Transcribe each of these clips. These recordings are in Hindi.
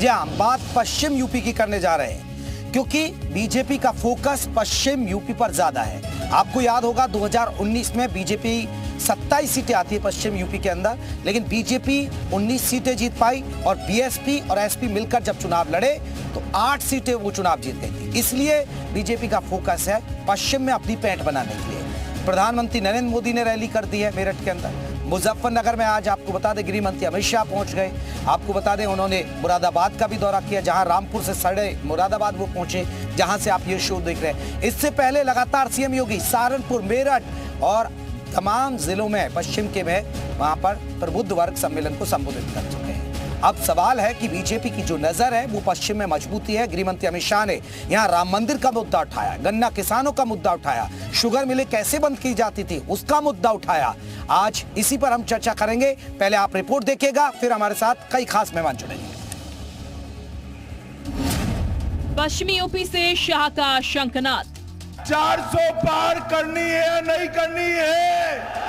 जी हाँ, बात पश्चिम यूपी की करने जा रहे हैं क्योंकि बीजेपी का फोकस पश्चिम यूपी पर ज्यादा है। आपको याद होगा 2019 में बीजेपी 27 सीटें आती है पश्चिम यूपी के अंदर, लेकिन बीजेपी 19 सीटें जीत पाई और बीएसपी और एसपी मिलकर जब चुनाव लड़े तो 8 सीटें वो चुनाव जीत गई थी। इसलिए बीजेपी का फोकस है पश्चिम में अपनी पैठ बनाने के लिए। प्रधानमंत्री नरेंद्र मोदी ने रैली कर दी है मेरठ के अंदर। मुजफ्फरनगर में आज आपको बता दें गृह मंत्री अमित शाह पहुंच गए। आपको बता दें उन्होंने मुरादाबाद का भी दौरा किया, जहां रामपुर से सड़े मुरादाबाद वो पहुंचे, जहां से आप ये शो देख रहे हैं। इससे पहले लगातार सीएम योगी सहारनपुर, मेरठ और तमाम जिलों में पश्चिम के में वहां पर प्रबुद्ध वर्ग सम्मेलन को संबोधित कर चुके हैं। अब सवाल है कि बीजेपी की जो नजर है वो पश्चिम में मजबूती है। गृह मंत्री अमित शाह ने यहां राम मंदिर का मुद्दा उठाया, गन्ना किसानों का मुद्दा उठाया, शुगर मिलें कैसे बंद की जाती थी उसका मुद्दा उठाया। आज इसी पर हम चर्चा करेंगे। पहले आप रिपोर्ट देखिएगा, फिर हमारे साथ कई खास मेहमान जुड़ेंगे। पश्चिमी यूपी से शाह का शंखनाद। 400 पार करनी है या नहीं करनी है?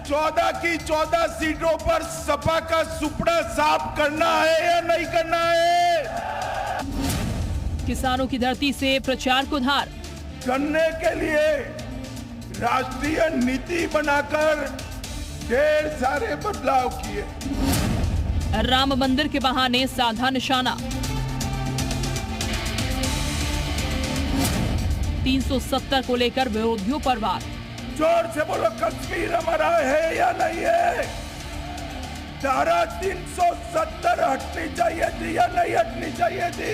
14 की 14 सीटों पर सपा का सुपड़ा साफ करना है या नहीं करना है? किसानों की धरती से प्रचार को धार। गन्ने के लिए राष्ट्रीय नीति बनाकर ढेर सारे बदलाव किए। राम मंदिर के बहाने साधा निशाना। 370 को लेकर विरोधियों पर वार। जोर से बोलो, कश्मीर हमारा है या नहीं है? धारा 370 हटनी चाहिए थी या नहीं हटनी चाहिए थी?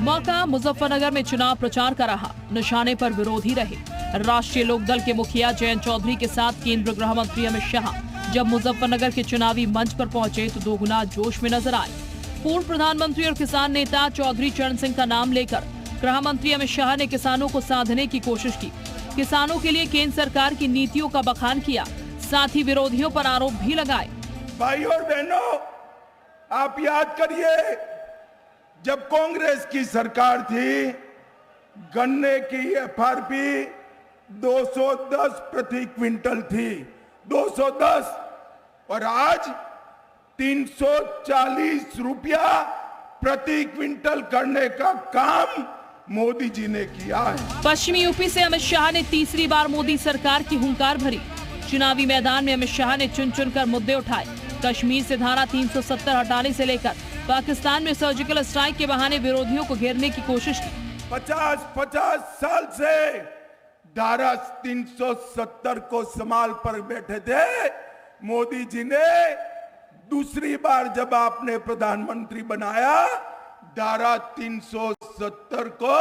मौका मुजफ्फरनगर में चुनाव प्रचार का रहा, निशाने पर विरोधी रहे। राष्ट्रीय लोकदल के मुखिया जयंत चौधरी के साथ केंद्रीय गृह मंत्री अमित शाह जब मुजफ्फरनगर के चुनावी मंच पर पहुंचे तो दोगुना जोश में नजर आए। पूर्व प्रधानमंत्री और किसान नेता चौधरी चरण सिंह का नाम लेकर गृह मंत्री अमित शाह ने किसानों को साधने की कोशिश की। किसानों के लिए केंद्र सरकार की नीतियों का बखान किया, साथ ही विरोधियों पर आरोप भी लगाए। भाइयों और बहनों, आप याद करिए, जब कांग्रेस की सरकार थी गन्ने की एफआरपी 210 प्रति क्विंटल थी, 210, और आज 340 रुपया प्रति क्विंटल करने का काम मोदी जी ने किया है। पश्चिमी यूपी से अमित शाह ने तीसरी बार मोदी सरकार की हुंकार भरी। चुनावी मैदान में अमित शाह ने चुन चुनकर मुद्दे उठाए। कश्मीर से धारा 370 हटाने से लेकर पाकिस्तान में सर्जिकल स्ट्राइक के बहाने विरोधियों को घेरने की कोशिश की। 50 साल से धारा 370 को संभाल पर बैठे थे। मोदी जी ने दूसरी बार जब आपने प्रधानमंत्री बनाया, धारा 370 को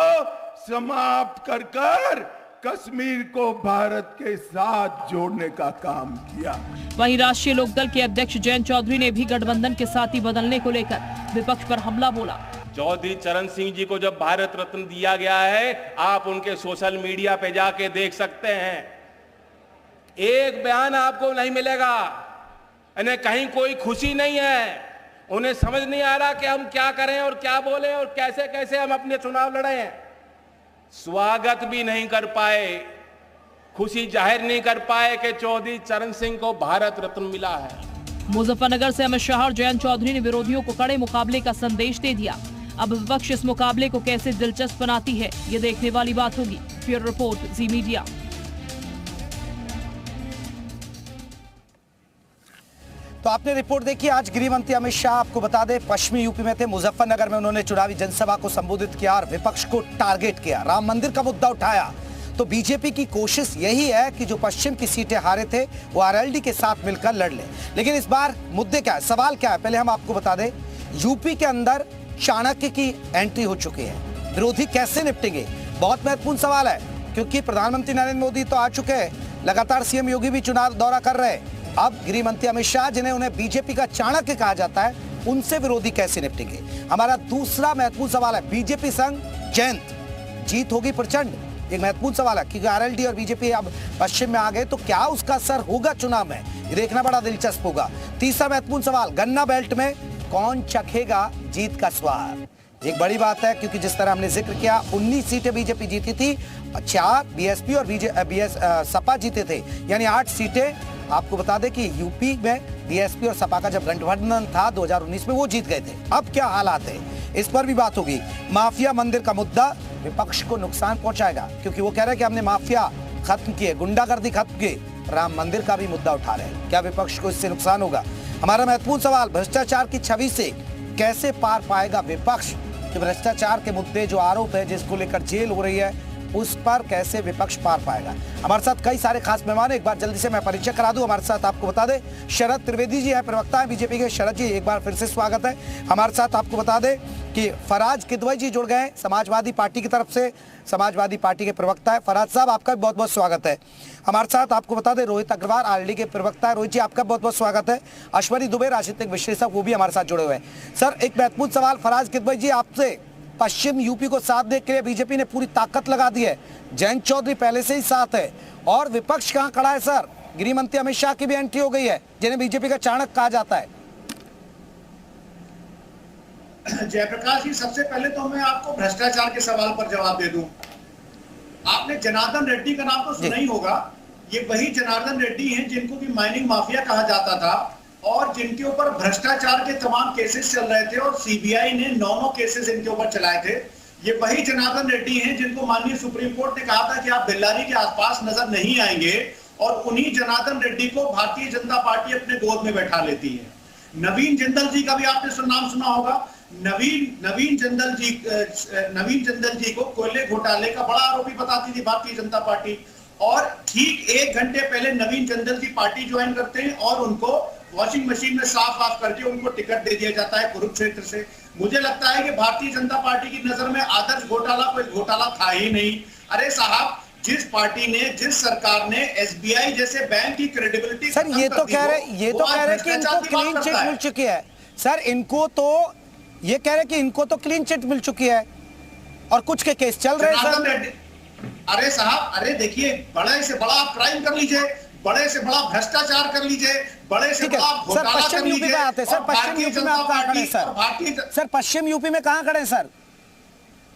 समाप्त कर कश्मीर को भारत के साथ जोड़ने का काम किया। वहीं राष्ट्रीय लोकदल के अध्यक्ष जयंत चौधरी ने भी गठबंधन के साथी बदलने को लेकर विपक्ष पर हमला बोला। चौधरी चरण सिंह जी को जब भारत रत्न दिया गया है, आप उनके सोशल मीडिया पे जाके देख सकते हैं, एक बयान आपको नहीं मिलेगा, इन्हें कहीं कोई खुशी नहीं है। उन्हें समझ नहीं आ रहा कि हम क्या करें और क्या बोलें और कैसे कैसे हम अपने चुनाव लड़ें। स्वागत भी नहीं कर पाए, खुशी जाहिर नहीं कर पाए कि चौधरी चरण सिंह को भारत रत्न मिला है। मुजफ्फरनगर से अमित शाह और जयंत चौधरी ने विरोधियों को कड़े मुकाबले का संदेश दे दिया। अब विपक्ष इस मुकाबले को कैसे दिलचस्प बनाती है, ये देखने वाली बात होगी। ब्यूरो रिपोर्ट, जी मीडिया। तो आपने रिपोर्ट देखी। आज गृह मंत्री अमित शाह आपको बता दें पश्चिमी यूपी में थे। मुजफ्फरनगर में उन्होंने चुनावी जनसभा को संबोधित किया और विपक्ष को टारगेट किया, राम मंदिर का मुद्दा उठाया। तो बीजेपी की कोशिश यही है कि जो पश्चिम की सीटें हारे थे वो आरएलडी के साथ मिलकर लड़ ले। लेकिन इस बार मुद्दे क्या है, सवाल क्या है, पहले हम आपको बता दें। यूपी के अंदर चाणक्य की एंट्री हो चुकी है, विरोधी कैसे निपटेंगे, बहुत महत्वपूर्ण सवाल है। क्योंकि प्रधानमंत्री नरेंद्र मोदी तो आ चुके हैं, लगातार सीएम योगी भी चुनाव दौरा कर रहे हैं। अब गृह मंत्री अमित शाह, जिन्हें उन्हें बीजेपी का चाणक्य कहा जाता है, उनसे विरोधी कैसे निपटेंगे। हमारा दूसरा महत्वपूर्ण सवाल है, बीजेपी संग जयंत, जीत होगी प्रचंड, एक महत्वपूर्ण सवाल है। क्योंकि आरएलडी और बीजेपी अब पश्चिम में आ गए तो क्या उसका असर होगा चुनाव में, ये देखना बड़ा दिलचस्प होगा। तीसरा महत्वपूर्ण सवाल, गन्ना बेल्ट में कौन चखेगा जीत का स्वाद। एक बड़ी बात है क्योंकि जिस तरह हमने जिक्र किया 19 सीटें बीजेपी जीती थी, 4 बीएसपी और सपा जीते थे, यानी 8 सीटें आपको बता दें कि यूपी में डीएसपी और सपा का जब गठबंधन था 2019 में, वो जीत गए थे। अब क्या हालात है, इस पर भी बात होगी। माफिया मंदिर का मुद्दा विपक्ष को नुकसान पहुंचाएगा, क्योंकि वो कह रहे हैं कि हमने माफिया खत्म किए, गुंडागर्दी खत्म की। राम मंदिर का भी मुद्दा उठा रहे हैं, क्या विपक्ष को इससे नुकसान होगा? हमारा महत्वपूर्ण सवाल, भ्रष्टाचार की छवि से कैसे पार पाएगा विपक्ष? कि भ्रष्टाचार के मुद्दे, जो आरोप है जिसको लेकर जेल हो रही है, उस पर कैसे विपक्ष पार पाएगा? हमारे साथ कई सारे खास मेहमान हैं। एक बार जल्दी से मैं परिचय करा दूं। हमारे साथ आपको बता दें शरद त्रिवेदी जी है, प्रवक्ता है बीजेपी के। शरद जी, एक बार फिर से स्वागत है। हमारे साथ आपको बता दें कि फराज किदवई जी जुड़ गए हैं, समाजवादी पार्टी की तरफ से, समाजवादी पार्टी के प्रवक्ता है। फराज साहब, आपका भी बहुत बहुत स्वागत है। हमारे साथ आपको बता दें रोहित अग्रवाल, आरएलडी के प्रवक्ता है। रोहित जी, आपका बहुत बहुत स्वागत है। अश्वनी दुबे, राजनीतिक विश्लेषक, वो भी हमारे साथ जुड़े हुए हैं। सर, एक महत्वपूर्ण सवाल फराज किदवई जी आपसे, पश्चिम यूपी को साथ देने के लिए बीजेपी ने पूरी ताकत लगा दी है, जयंत चौधरी पहले से ही साथ है, और विपक्ष कहां खड़ा है? सर, गृह मंत्री अमित शाह की भी एंट्री हो गई है, जिन्हें बीजेपी का चाणक्य कहा जाता है। जयप्रकाश जी, सबसे पहले तो मैं आपको भ्रष्टाचार के सवाल पर जवाब दे दूं। आपने जनार्दन रेड्डी का नाम तो सुना ही होगा। ये वही जनार्दन रेड्डी हैं जिनको भी माइनिंग माफिया कहा जाता था और जिनके ऊपर भ्रष्टाचार के तमाम केसेस चल रहे थे और सीबीआई ने 9 केसेस इनके ऊपर चलाए थे। ये वही जनार्दन रेड्डी हैं जिनको माननीय सुप्रीम कोर्ट ने कहा था कि आप बेल्लारी के आसपास नजर नहीं आएंगे, और उन्हीं जनार्दन रेड्डी को भारतीय जनता पार्टी अपने गोद में बैठा लेती है। नवीन जिंदल जी का भी आपने नाम सुना होगा। नवीन जिंदल जी को कोयले घोटाले का बड़ा आरोपी बताती थी भारतीय जनता पार्टी, और ठीक 1 घंटे पहले नवीन जिंदल जी पार्टी ज्वाइन करते हैं और उनको वॉशिंग मशीन में साफ करके उनको टिकट दे दिया जाता है कुरुक्षेत्र से। मुझे लगता है कि भारतीय जनता पार्टी की नजर में आदर्श घोटाला कोई घोटाला था ही नहीं। अरे साहब, जिस पार्टी ने, जिस सरकार ने एसबीआई जैसे बैंक की क्रेडिबिलिटी, सर ये तो कह रहे कि इनको क्लीन चिट मिल चुकी है। सर, इनको तो ये कह रहे कि इनको तो क्लीन चिट मिल चुकी है और कुछ के केस चल रहे हैं सर। अरे साहब, अरे देखिए, बड़े से बड़ा आप क्राइम कर लीजिए, बड़े से बड़ा भ्रष्टाचार कर लीजिए, बड़े से बड़ा घोटाला कर लीजिए। में आते सर, पश्चिम यूपी में आप कहां खड़े सर? सर, पश्चिम यूपी में कहां खड़े सर?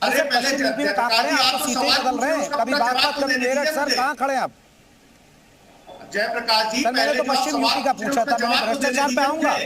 अरे पहले यूपी में कहां खड़े? आप तो सीटें बदल रहे हैं, कभी बागपत, कभी मेरठ। सर, कहां खड़े आप? जयप्रकाश जी, मैंने तो पश्चिम यूपी का पूछा था, मैं भ्रष्टाचार पे आऊंगा।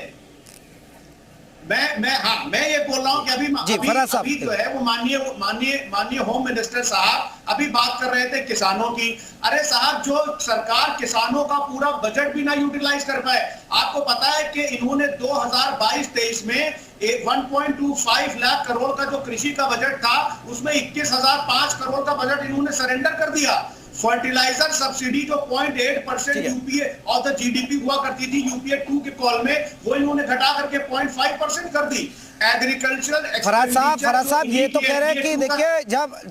मैं ये बोल रहा हूं कि अभी जो है वो माननीय होम मिनिस्टर साहब अभी बात कर रहे थे किसानों की। अरे साहब, जो सरकार किसानों का पूरा बजट भी ना यूटिलाइज कर पाए। आपको पता है कि इन्होंने 2022-23 में 1.25 लाख करोड़ का जो कृषि का बजट था, उसमें 21,005 करोड़ का बजट इन्होंने सरेंडर कर दिया। फर्टिलाइजर सब्सिडी जो 0.8% यूपीए ऑफ द जीडीपी हुआ करती थी यूपीए 2 के कॉल में, वो इन्होंने घटा करके 0.5% कर दी। एग्रीकल्चरल फराज साहब ये तो कह रहे हैं कि देखिए,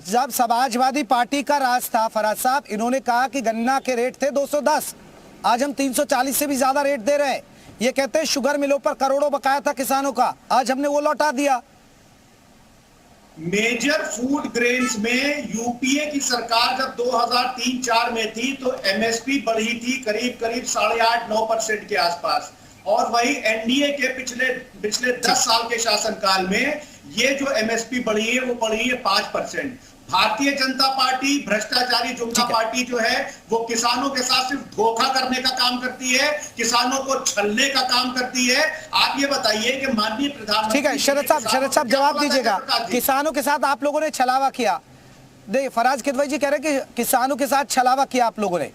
जब समाजवादी पार्टी का राज था, फराज साहब, इन्होंने कहा कि गन्ना के रेट थे 210, आज हम 340 से भी ज्यादा रेट दे रहे हैं। ये कहते हैं शुगर मिलों पर करोड़ों बकाया था किसानों का, आज हमने वो लौटा दिया। मेजर फूड ग्रेन्स में यूपीए की सरकार जब 2003-04 में थी तो एमएसपी बढ़ी थी करीब 8.5-9% के आसपास, और वही एनडीए के पिछले 10 साल के शासनकाल में ये जो एमएसपी बढ़ी है वो बढ़ी है 5%। भारतीय जनता पार्टी भ्रष्टाचारी जुमला पार्टी जो है वो किसानों के साथ सिर्फ धोखा करने का काम करती है, किसानों को छलने का काम करती है। आप ये बताइए कि माननीय प्रधानमंत्री, ठीक है शरद साहब जवाब दीजिएगा, किसानों के साथ आप लोगों ने छलावा किया? देखिए, फराज किदवई जी कह रहे हैं कि किसानों के साथ छलावा किया आप लोगों ने।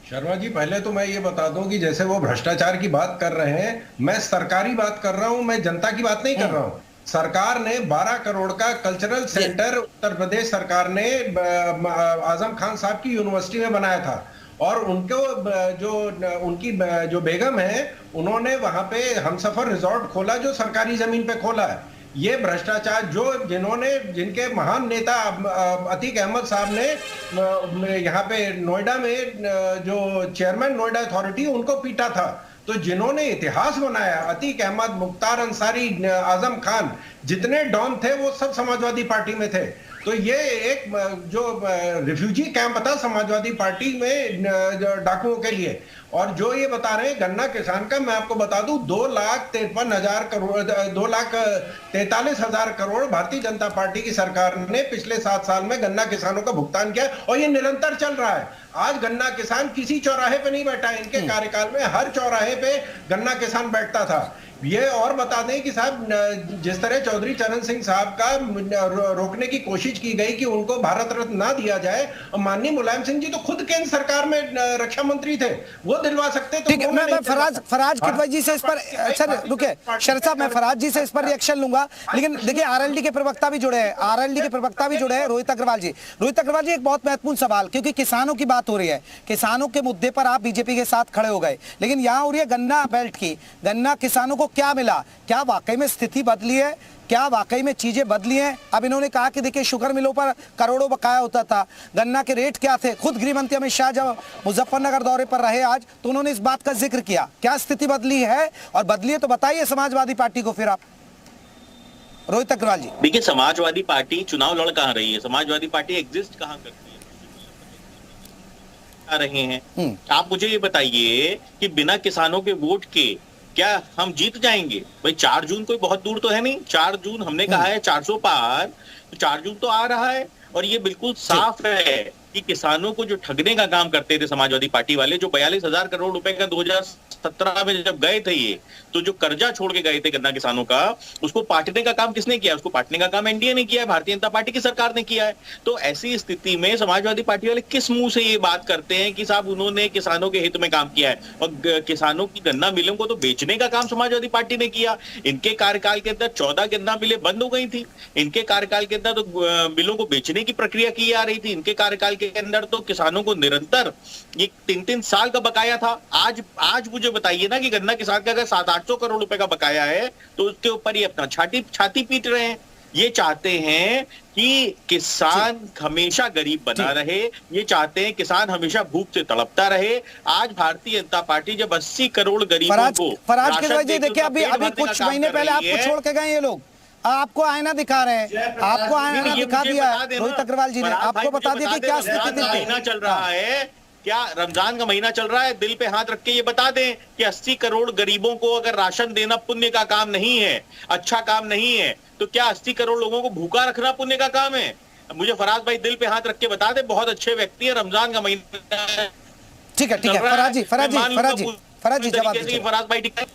शर्मा जी, पहले तो मैं ये बता दूं कि जैसे वो भ्रष्टाचार की बात कर रहे हैं, मैं सरकारी बात कर रहा हूं, मैं जनता की बात नहीं कर रहा हूं। सरकार ने 12 करोड़ का कल्चरल सेंटर उत्तर प्रदेश सरकार ने आजम खान साहब की यूनिवर्सिटी में बनाया था, और उनको उनकी जो बेगम है, उन्होंने वहां पे हमसफर रिजॉर्ट खोला जो सरकारी जमीन पे खोला है। ये भ्रष्टाचार जिनके महान नेता अतीक अहमद साहब ने यहाँ पे नोएडा में जो चेयरमैन नोएडा अथॉरिटी, उनको पीटा था, तो जिन्होंने इतिहास बनाया, अतीक अहमद, मुख्तार अंसारी, आजम खान, जितने डॉन थे वो सब समाजवादी पार्टी में थे। तो ये एक जो रिफ्यूजी कैंप था समाजवादी पार्टी में डाकुओं के लिए, और जो ये बता रहे हैं गन्ना किसान का, मैं आपको बता दूं 2,53,000 करोड़ 2,43,000 करोड़ भारतीय जनता पार्टी की सरकार ने पिछले 7 साल में गन्ना किसानों का भुगतान किया और ये निरंतर चल रहा है। आज गन्ना किसान किसी चौराहे पे नहीं बैठा है, इनके कार्यकाल में हर चौराहे पे गन्ना किसान बैठता था। ये और बता दें कि साहब जिस तरह चौधरी चरण सिंह साहब का रोकने की कोशिश की गई कि उनको भारत रत्न ना दिया जाए, माननीय मुलायम सिंह जी तो खुद केंद्र सरकार में रक्षा मंत्री थे, वो दिलवा सकते तो। ठीक है, मैं फराज किदवई जी से इस पर, अच्छा रुके शरद साहब, मैं फराज जी से इस पर रिएक्शन लूंगा, लेकिन देखिए आरएलडी के प्रवक्ता भी जुड़े हैं, रोहित अग्रवाल जी, एक बहुत महत्वपूर्ण सवाल, क्योंकि किसानों की बात हो रही है, किसानों के मुद्दे पर आप बीजेपी के साथ खड़े हो गए, लेकिन यहाँ हो रही है गन्ना बेल्ट की, गन्ना किसानों को क्या मिला, क्या वाकई में स्थिति बदली है, क्या वाकई में चीजें बदली हैं? अब इन्होंने कहा कि देखिए शुगर मिलों पर करोड़ों बकाया होता था, गन्ना के रेट क्या थे, खुद गृह मंत्री अमित शाह जब मुजफ्फरनगर दौरे पर रहे आज तो उन्होंने इस बात का जिक्र किया। क्या स्थिति बदली है, और बदली है तो बताइए समाजवादी पार्टी को फिर आप। रोहित अग्रवाल जी, देखिए समाजवादी पार्टी चुनाव लड़ कहां रही है, समाजवादी पार्टी एग्जिस्ट कहां करती है आ रहे हैं। आप मुझे ये बताइए कि बिना किसानों के वोट के क्या हम जीत जाएंगे? भाई 4 जून कोई बहुत दूर तो है नहीं, 4 जून हमने कहा है 400 पार, तो 4 जून तो आ रहा है और ये बिल्कुल साफ है कि किसानों को जो ठगने का काम करते थे समाजवादी पार्टी वाले, जो 42,000 करोड़ रुपए का 2017 में जब गए थे ये, तो जो कर्जा छोड़ के गए थे गन्ना किसानों का, उसको पाटने का काम किसने किया? उसको पाटने का काम एनडीए ने किया है, भारतीय जनता पार्टी की सरकार ने किया है। तो ऐसी स्थिति में समाजवादी पार्टी वाले किस मुंह से ये बात करते हैं कि साहब उन्होंने किसानों के हित में काम किया है, और किसानों की गन्ना मिलों को तो बेचने का काम समाजवादी पार्टी ने किया। इनके कार्यकाल के अंदर 14 गन्ना मिलें बंद हो गई थी, इनके कार्यकाल के अंदर तो मिलों को बेचने की प्रक्रिया की जा रही थी, इनके कार्यकाल के अंदर तो किसानों को निरंतर ये 3-3 साल का बकाया था। आज मुझे बताइए ना कि गन्ना किसान का अगर 700-800 करोड़ रुपए का बकाया है तो उसके ऊपर ये अपना छाती पीट रहे हैं। ये चाहते हैं कि किसान हमेशा गरीब बना रहे, ये चाहते हैं किसान हमेशा भूख से तड़पता रहे। आज भारतीय जनता पार्टी जब 80 करोड़ गरीबों को फराज के वजह देखिए अभी कुछ महीने पहले आपको छोड़ के गए ये लोग, आपको आईना दिखा रहे हैं, आपको आईना दिखा दिया रोहित अग्रवाल जी ने, आपको बता दिया कि क्या स्थिति महीना चल रहा है, क्या रमजान का महीना चल रहा है, दिल पे हाथ रख के ये बता दें कि 80 करोड़ गरीबों को अगर राशन देना पुण्य का काम नहीं है, अच्छा काम नहीं है, तो क्या 80 करोड़ लोगों को भूखा रखना पुण्य का काम है? मुझे फराज भाई दिल पे हाथ रख के बता दे, बहुत अच्छे व्यक्ति है, रमजान का महीना। ठीक है फराज जी जवाब दीजिए। फराज भाई ठीक है,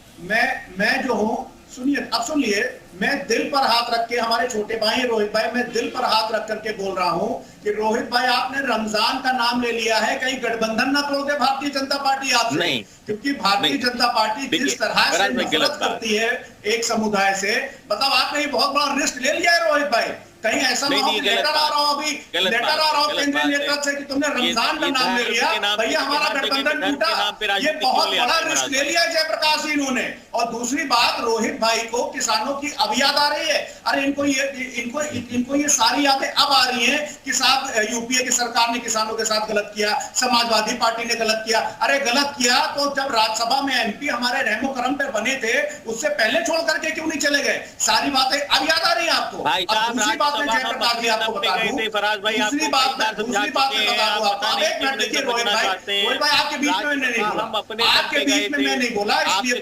मैं जो हूँ, सुनिए, अब सुनिए, मैं दिल पर हाथ रख के, हमारे छोटे भाई रोहित भाई, मैं दिल पर हाथ रख करके बोल रहा हूं कि रोहित भाई आपने रमजान का नाम ले लिया है, कहीं गठबंधन ना तोड़ दे भारतीय जनता पार्टी आपसे नहीं, क्योंकि भारतीय जनता पार्टी जिस तरह से नफरत करती है एक समुदाय से, मतलब आपने ये बहुत बड़ा रिस्क ले लिया है रोहित भाई। कहीं ऐसा ना हो, लेटर आ रहा हो अभी, लेटर आ रहा हो केंद्रीय नेतृत्व से कि तुमने रमजान का नाम ले लिया, भैया हमारा गठबंधन टूटा, ये बहुत बड़ा रिस्क ले लिया जयप्रकाश जी इन्होंने। और दूसरी बात, रोहित भाई को किसानों की अब याद आ रही है, अरे इनको ये सारी यादें अब आ रही हैं कि साहब यूपीए की सरकार ने किसानों के साथ गलत किया, समाजवादी पार्टी ने गलत किया। अरे गलत किया तो जब राज्यसभा में एमपी हमारे रहमो करम पे बने थे, उससे पहले छोड़ करके क्यों नहीं चले गए? सारी बातें अब याद आ रही है आपको। दूसरी बात मैं जयप्रकाश जी आपको बता दूं, दूसरी बात मैं बता दूं आपको, एक मिनट देखिए रोहित भाई आपके बीच में मैंने नहीं बोला, आपके बीच में मैं नहीं बोला, इसलिए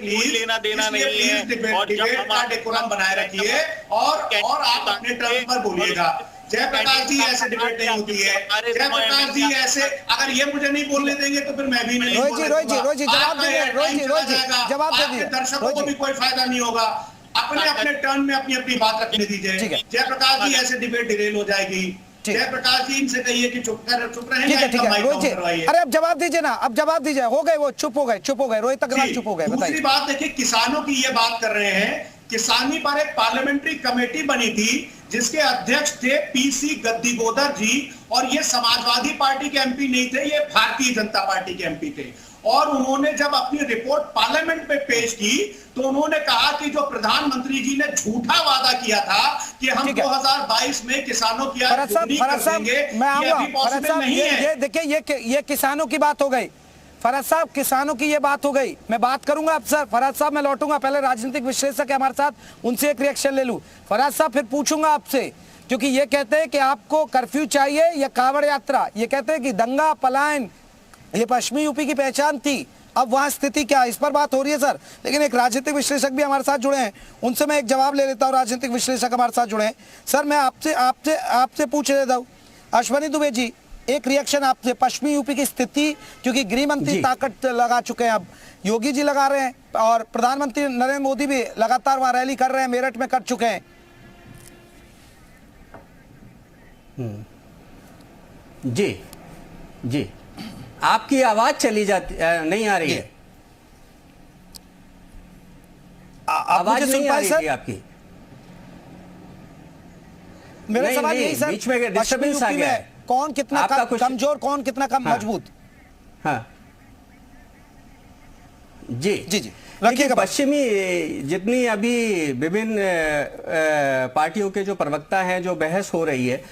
प्लीज डिबेट का डेकोरम बनाए रखिए और आप अपने टर्म पर बोलिएगा। जयप्रकाश जी ऐसे डिबेट नहीं होती है, जयप्रकाश जी ऐसे अगर ये मुझे नहीं बोलने देंगे तो फिर मैं भी नहीं रोहित जी जवाब दीजिए, दर्शकों को भी कोई फायदा नहीं होगा। अपने टर्न में अपनी बात रखने दीजिए। जयप्रकाश जी ऐसे डिबेट डिरेल हो जाएगी। जयप्रकाश जी इनसे कहिए कि चुप रहेंगे। ठीक है रोहित जी, अरे अब जवाब दीजिए ना, अब जवाब दीजिए। हो गए वो, चुप हो गए रोहित अग्रवाल चुप हो गए। दूसरी बात देखिए, किसानों की ये बात कर रहे हैं, किसानी पर एक पार्लियामेंट्री कमेटी बनी थी जिसके अध्यक्ष थे पीसी गद्दीगोदर जी, और ये समाजवादी पार्टी के एमपी नहीं थे, ये भारतीय जनता पार्टी के एमपी थे। और उन्होंने जब अपनी रिपोर्ट पार्लियामेंट में पेश की तो उन्होंने कहा कि जो प्रधानमंत्री जी ने झूठा वादा किया था कि हम 2022 में किसानों की आय दुगनी कर देंगे, ये अभी पॉसिबल नहीं है। ये देखिए, ये किसानों की बात हो गई। फराज साहब, किसानों की ये बात हो गई, मैं बात करूंगा अब सर। फराज साहब मैं लौटूंगा, पहले राजनीतिक विश्लेषक है हमारे साथ, उनसे एक रिएक्शन ले लूं। फराज साहब फिर पूछूंगा आपसे, क्योंकि ये कहते हैं कि आपको कर्फ्यू चाहिए या कांवड़ यात्रा, ये कहते हैं कि दंगा पलायन ये पश्चिमी यूपी की पहचान थी, अब वहां स्थिति क्या है, इस पर बात हो रही है सर। लेकिन एक राजनीतिक विश्लेषक भी हमारे साथ जुड़े हैं, उनसे मैं एक जवाब ले लेता हूँ। राजनीतिक विश्लेषक हमारे साथ जुड़े हैं सर, मैं आपसे पूछ लेता हूँ। अश्वनी दुबे जी, एक रिएक्शन आपसे, पश्चिमी यूपी की स्थिति, क्योंकि गृह मंत्री ताकत लगा चुके हैं, अब योगी जी लगा रहे हैं और प्रधानमंत्री नरेंद्र मोदी भी लगातार वहां रैली कर रहे हैं, मेरठ में कर चुके हैं। जी आपकी आवाज चली जाती नहीं आ रही है, आवाज नहीं आ रही थी आपकी। मेरा सवाल यही सर, बीच में डिस्टर्बेंस आ गया है। कौन कितना कमजोर, कौन कितना कम मजबूत? हाँ जी जी जी देखिए, पश्चिमी जितनी अभी विभिन्न पार्टियों के जो प्रवक्ता हैं, जो बहस हो रही है,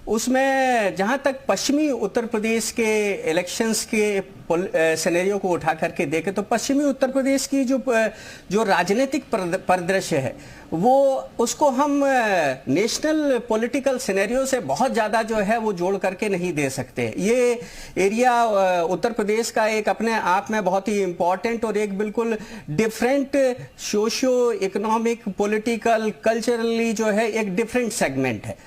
उसमें जहां तक पश्चिमी उत्तर प्रदेश के इलेक्शंस के सिनेरियो को उठा करके देखें तो पश्चिमी उत्तर प्रदेश की जो राजनीतिक परिदृश्य है वो उसको हम नेशनल पॉलिटिकल सिनेरियो से बहुत ज़्यादा जो है वो जोड़ करके नहीं दे सकते। ये एरिया उत्तर प्रदेश का एक अपने आप में बहुत ही इम्पॉर्टेंट और एक बिल्कुल different socio economic political culturally जो है एक डिफरेंट सेगमेंट है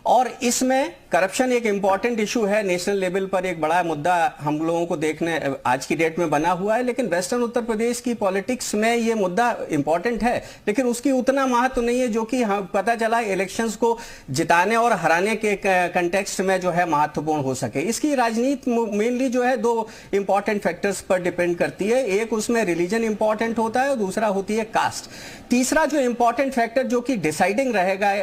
और इसमें करप्शन एक इंपॉर्टेंट इशू है, नेशनल लेवल पर एक बड़ा मुद्दा हम लोगों को देखने आज की डेट में बना हुआ है। लेकिन वेस्टर्न उत्तर प्रदेश की पॉलिटिक्स में ये मुद्दा इंपॉर्टेंट है, लेकिन उसकी उतना महत्व नहीं है जो कि पता चला इलेक्शंस को जिताने और हराने के कंटेक्स्ट में जो है महत्वपूर्ण हो सके। इसकी राजनीति मेनली जो है दो इंपॉर्टेंट फैक्टर्स पर डिपेंड करती है, एक उसमें रिलीजन इंपॉर्टेंट होता है और दूसरा होती है कास्ट। तीसरा जो इंपॉर्टेंट फैक्टर जो कि डिसाइडिंग रहेगा,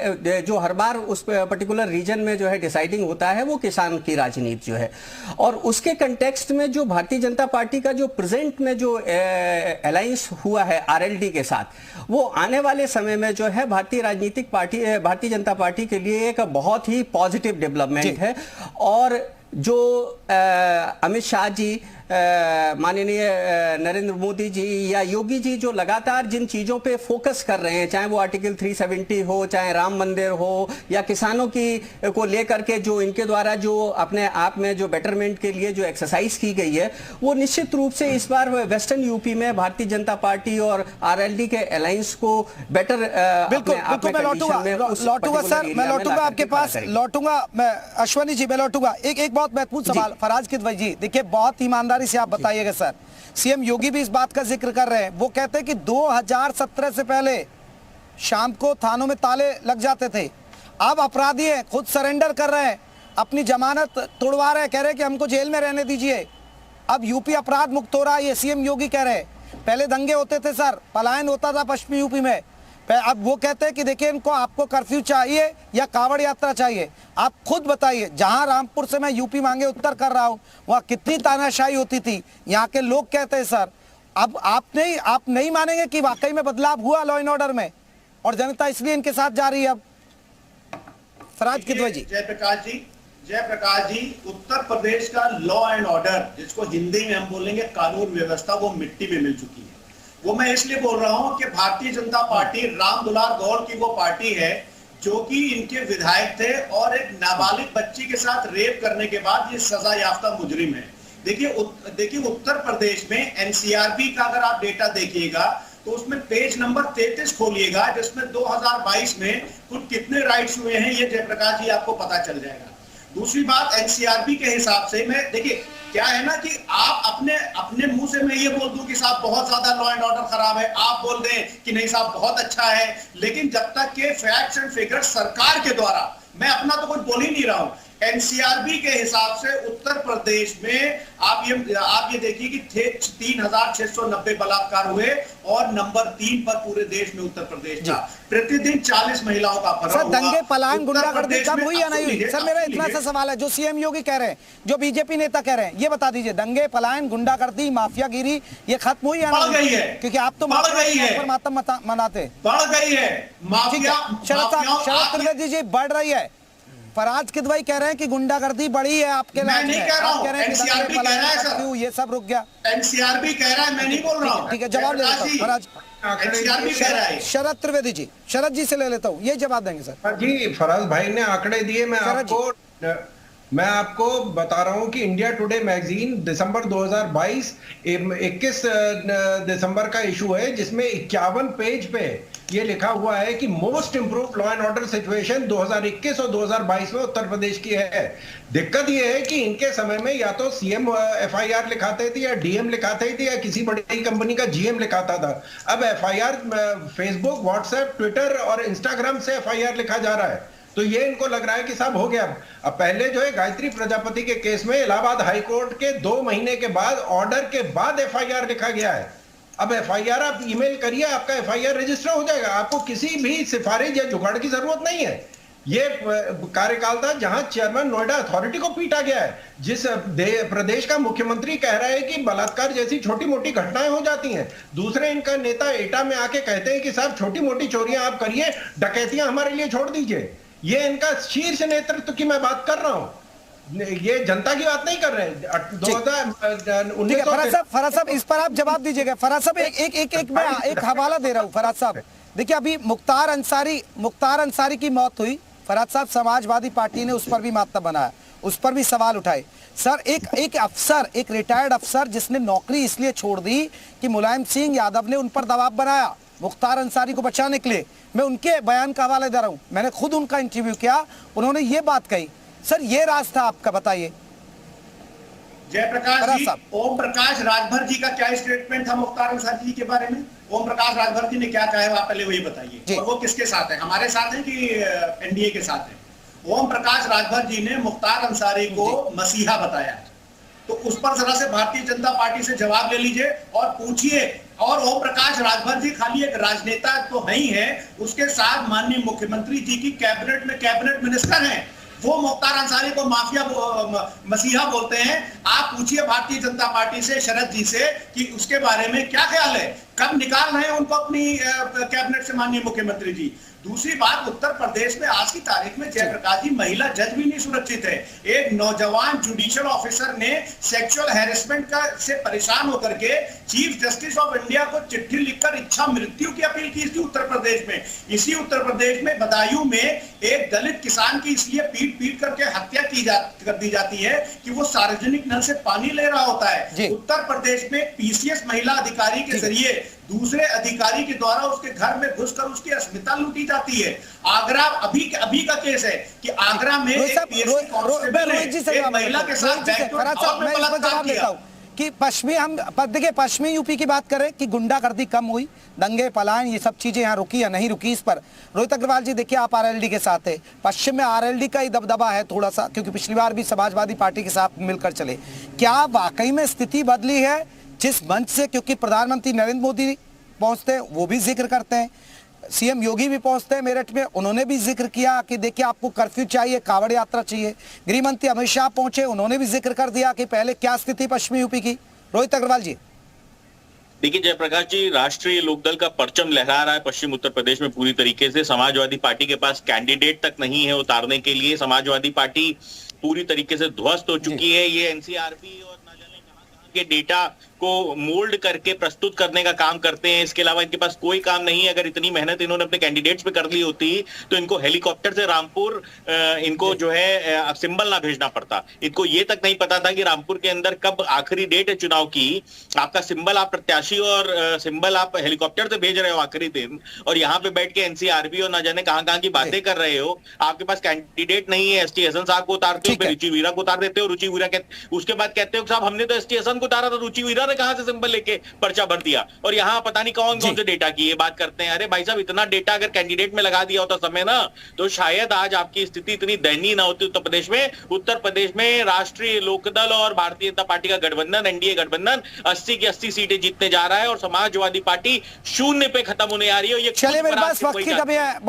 जो हर बार उस पर्टिकुलर रीजन में जो है डिसाइडिंग होता है, वो किसान की राजनीति जो है। और उसके कंटेक्स्ट में जो भारतीय जनता पार्टी का जो प्रेजेंट में जो अलायंस हुआ है आरएलडी के साथ, वो आने वाले समय में जो है भारतीय जनता पार्टी के लिए एक बहुत ही पॉजिटिव डेवलपमेंट है। और जो अमित शाह जी, माननीय नरेंद्र मोदी जी या योगी जी जो लगातार जिन चीजों पे फोकस कर रहे हैं, चाहे वो आर्टिकल 370 हो, चाहे राम मंदिर हो या किसानों की को लेकर के जो इनके द्वारा जो अपने आप में जो बेटरमेंट के लिए जो एक्सरसाइज की गई है, वो निश्चित रूप से इस बार वेस्टर्न यूपी में भारतीय जनता पार्टी और आरएलडी के अलायंस को बेटर बिल्कुल मैं लौटूंगा सर, मैं लौटूंगा आपके पास, लौटूंगा मैं अश्वनी जी, मैं लौटूंगा। एक बहुत महत्वपूर्ण सवाल फराज किदवई जी, देखिए बहुत ईमानदारी से आप बताइएगा सर। सीएम योगी भी इस बात का जिक्र कर रहे हैं, वो कहते हैं कि 2017 से पहले शाम को थानों में ताले लग जाते थे, अब अपराधी हैं खुद सरेंडर कर रहे हैं, अपनी जमानत तोड़वा रहे हैं, कह रहे हैं कि हमको जेल में रहने दीजिए, अब यूपी अपराध मुक्त हो रहा है, ये सीएम योगी कह रहे हैं। पहले दंगे होते थे सर, पलायन होता था पश्चिमी यूपी में, अब वो कहते हैं कि देखिए इनको आपको कर्फ्यू चाहिए या कांवड़ यात्रा चाहिए, आप खुद बताइए। जहां रामपुर से मैं यूपी मांगे उत्तर कर रहा हूं, वहां कितनी तानाशाही होती थी, यहाँ के लोग कहते हैं सर अब आप नहीं मानेंगे कि वाकई में बदलाव हुआ लॉ एंड ऑर्डर में और जनता इसलिए इनके साथ जा रही है। अब फराज किदवई जी। जयप्रकाश जी, उत्तर प्रदेश का लॉ एंड ऑर्डर, जिसको हिंदी में हम बोलेंगे कानून व्यवस्था, वो मिट्टी में मिल चुकी है। वो मैं इसलिए बोल रहा हूं कि भारतीय जनता पार्टी राम दुलार गौड़ की वो पार्टी है जो कि इनके विधायक थे और एक नाबालिग बच्ची के साथ रेप करने के बाद ये सजा याफ्ता मुजरिम है। देखिए उत्तर प्रदेश में एनसीआरबी का अगर आप डेटा देखिएगा तो उसमें पेज नंबर 33 खोलिएगा, जिसमें 2022 में कुल कितने राइट्स हुए हैं ये जयप्रकाश जी आपको पता चल जाएगा। दूसरी बात, एनसीआरबी के हिसाब से मैं देखिए क्या है ना कि आप अपने मुंह से मैं ये बोल दूं कि साहब बहुत ज्यादा लॉ एंड ऑर्डर खराब है, आप बोल दें कि नहीं साहब बहुत अच्छा है, लेकिन जब तक के फैक्ट्स एंड फिगर्स सरकार के द्वारा, मैं अपना तो कुछ बोल ही नहीं रहा हूं, एनसीआरबी के हिसाब से उत्तर प्रदेश में आप ये देखिए कि 3690 बलात्कार हुए और नंबर 3 पर पूरे देश में उत्तर प्रदेश था। प्रतिदिन 40 महिलाओं का अपहरण हुआ। दंगे, पलायन, गुंडागर्दी कब हुई या नहीं हुई? सर मेरा इतना सा सवाल है, जो सीएम योगी कह रहे हैं, जो बीजेपी नेता कह रहे हैं, ये बता दीजिए, दंगे, पलायन, गुंडागर्दी, माफियागिरी ये खत्म हुई या नहीं? क्योंकि आप तो मातम मनाते। बढ़ गई है माफिया। शरद त्रिवेदी जी, बढ़ रही है। फराज किदवई कह रहे हैं कि गुंडागर्दी बढ़ी है, आपके मैं नहीं कह रहा हूं, एनसीआरबी कह रहा है सर, ये सब रुक गया। एनसीआरबी कह रहा है, मैं नहीं बोल रहा हूं। ठीक है, जवाब ले लेता हूं फराज। एनसीआरबी कह रहा है। शरद त्रिवेदी जी, शरद जी से ले लेता हूं, ये जवाब देंगे सर। जी, फराज भाई ने आंकड़े दिए, मैं आपको मैं आपको बता रहा हूं कि इंडिया टुडे मैगजीन दिसंबर 2022 21 दिसंबर का इशू है, जिसमें 51 पेज पे ये लिखा हुआ है कि most improved law and order situation 2021 और 2022 में उत्तर प्रदेश की है। दिक्कत ये है कि इनके समय में या तो सीएम एफआईआर लिखाते थे या डीएम लिखाते थे या किसी बड़ी कंपनी का जीएम लिखाता था। अब एफआईआर फेसबुक, व्हाट्सएप, ट्विटर और इंस्टाग्राम से एफआईआर लिखा जा रहा है। तो ये इनको लग रहा है कि साहब हो गया। अब पहले जो है गायत्री प्रजापति के केस में इलाहाबाद हाईकोर्ट के 2 महीने के बाद ऑर्डर के बाद एफआईआर लिखा गया है। अब एफआईआर आप ईमेल करिए, आपका एफआईआर रजिस्टर हो जाएगा। आपको किसी भी सिफारिश या जुगाड़ की जरूरत नहीं है। ये कार्यकाल था जहां चेयरमैन नोएडा अथॉरिटी को पीटा गया है, जिस प्रदेश का मुख्यमंत्री कह रहा है कि बलात्कार जैसी छोटी मोटी घटनाएं हो जाती हैं। दूसरे इनका नेता एटा में आके कहते हैं कि साहब छोटी मोटी चोरियां आप करिए, डकैतियां हमारे लिए छोड़ दीजिए। ये इनका शीर्ष नेतृत्व की मैं बात कर रहा हूं, ये जनता की बात नहीं कर रहे हैं। 2019 फराज साहब इस पर आप जवाब दीजिएगा। फराज साहब मैं एक हवाला दे रहा हूं। फराज साहब देखिए, अभी मुख्तार अंसारी की मौत हुई। फराज साहब समाजवादी पार्टी ने उस पर भी मातम बनाया, उस पर भी सवाल उठाए। सर एक अफसर, एक रिटायर्ड अफसर जिसने नौकरी इसलिए छोड़ दी कि मुलायम सिंह यादव ने उन पर दबाव बनाया मुख्तार अंसारी को बचाने के लिए। मैं उनके बयान का हवाला दे रहा हूं, मैंने खुद उनका इंटरव्यू किया, उन्होंने ये बात कही। सर ये राज था आपका, बताइए। जयप्रकाश जी, ओम प्रकाश राजभर जी का क्या स्टेटमेंट था मुख्तार अंसारी जी के बारे में? ओम प्रकाश राजभर जी ने क्या कहा है, आप पहले वही बताइए। और वो किसके साथ है, हमारे साथ है कि एनडीए के साथ है? ओम प्रकाश राजभर जी ने मुख्तार अंसारी को मसीहा बताया है, तो उस पर जरा से भारतीय जनता पार्टी से जवाब ले लीजिए और पूछिए। और ओम प्रकाश राजभर जी खाली एक राजनेता तो नहीं है, उसके साथ माननीय मुख्यमंत्री जी की कैबिनेट में कैबिनेट मिनिस्टर हैं। वो मुख्तार अंसारी को माफिया मसीहा बोलते हैं। आप पूछिए भारतीय जनता पार्टी से, शरद जी से, कि उसके बारे में क्या ख्याल है, कब निकाल रहे हैं उनको अपनी कैबिनेट से माननीय मुख्यमंत्री जी। दूसरी बात, उत्तर प्रदेश में आज की तारीख में जयप्रकाश जी महिला जज भी नहीं सुरक्षित है। एक नौजवान जुडिशियल ऑफिसर ने सेक्सुअल हैरेसमेंट का से परेशान होकर के चीफ जस्टिस ऑफ इंडिया को चिट्ठी लिखकर इच्छा मृत्यु की अपील की थी उत्तर प्रदेश में। इसी उत्तर प्रदेश में बदायूं में एक दलित किसान की इसलिए पीट करके हत्या कर दी जाती है कि वो सार्वजनिक नल से पानी ले रहा होता है। उत्तर प्रदेश में पीसीएस महिला अधिकारी के जरिए दूसरे अधिकारी के द्वारा उसके घर में घुसकर उसकी अस्मिता लूटी जाती है। आगरा अभी का केस है कि आगरा में एक पीएससी कांस्टेबल ने एक महिला के साथ बलात्कार किया। कि पश्चिमी यूपी की बात करें कि गुंडागर्दी कम हुई, दंगे पलायन ये सब चीजें यहाँ रुकी या नहीं रुकी, इस पर रोहित अग्रवाल जी देखिए, आप आरएलडी के साथ है। पश्चिम में आरएलडी का ही दबदबा है थोड़ा सा, क्योंकि पिछली बार भी समाजवादी पार्टी के साथ मिलकर चले। क्या वाकई में स्थिति बदली है जिस मंच से, क्योंकि प्रधानमंत्री नरेंद्र मोदी पहुंचते हैं वो भी जिक्र करते हैं, सीएम योगी भी पहुंचते हैं मेरठ में, उन्होंने भी जिक्र किया कि देखिए आपको कर्फ्यू चाहिए, कावड़ यात्रा चाहिए। गृह मंत्री अमित शाह पहुंचे, उन्होंने भी जिक्र कर दिया कि पहले क्या स्थिति पश्चिमी यूपी की। रोहित अग्रवाल जी देखिए, जयप्रकाश जी, राष्ट्रीय लोकदल का परचम लहरा रहा है पश्चिम उत्तर प्रदेश में पूरी तरीके से। समाजवादी पार्टी के पास कैंडिडेट तक नहीं है उतारने के लिए। समाजवादी पार्टी पूरी तरीके से ध्वस्त हो चुकी है। ये एनसीआरबी और न जाने कहां के डेटा को मोल्ड करके प्रस्तुत करने का काम करते हैं। इसके अलावा इनके पास कोई काम नहीं है। अगर इतनी मेहनत इन्होंने अपने कैंडिडेट्स पे कर ली होती तो इनको हेलीकॉप्टर से रामपुर इनको जो है सिंबल ना भेजना पड़ता। इनको ये तक नहीं पता था कि रामपुर के अंदर कब आखिरी डेट है चुनाव की। आपका सिंबल आप प्रत्याशी और सिंबल आप हेलीकॉप्टर से भेज रहे हो आखिरी दिन, और यहाँ पे बैठ के एनसीआरबी और ना जाने कहां की बातें कर रहे हो। आपके पास कैंडिडेट नहीं है। एसटी हसन साहब को उतारते हो, रुचि वीरा को उतार देते हो। रुचि वीरा उसके बाद कहते हो साहब हमने तो एसटी हसन को उतारा था, रुचि वीरा कहां से सिंबल लेके पर्चा भर दिया, और यहाँ पता नहीं कौन से डेटा की ये बात करते हैं। अरे भाई साहब, इतना डेटा अगर कैंडिडेट में लगा दिया होता समय ना, तो शायद आज आपकी स्थिति इतनी दयनीय ना होती उत्तर प्रदेश में। उत्तर प्रदेश में राष्ट्रीय लोकदल और भारतीय जनता पार्टी का गठबंधन, एनडीए गठबंधन 80 की 80 सीटें जीतने जा रहा है, और समाजवादी पार्टी 0 पे खत्म होने आ रही है। ये चलिए मेरे पास वक्त की कमी है।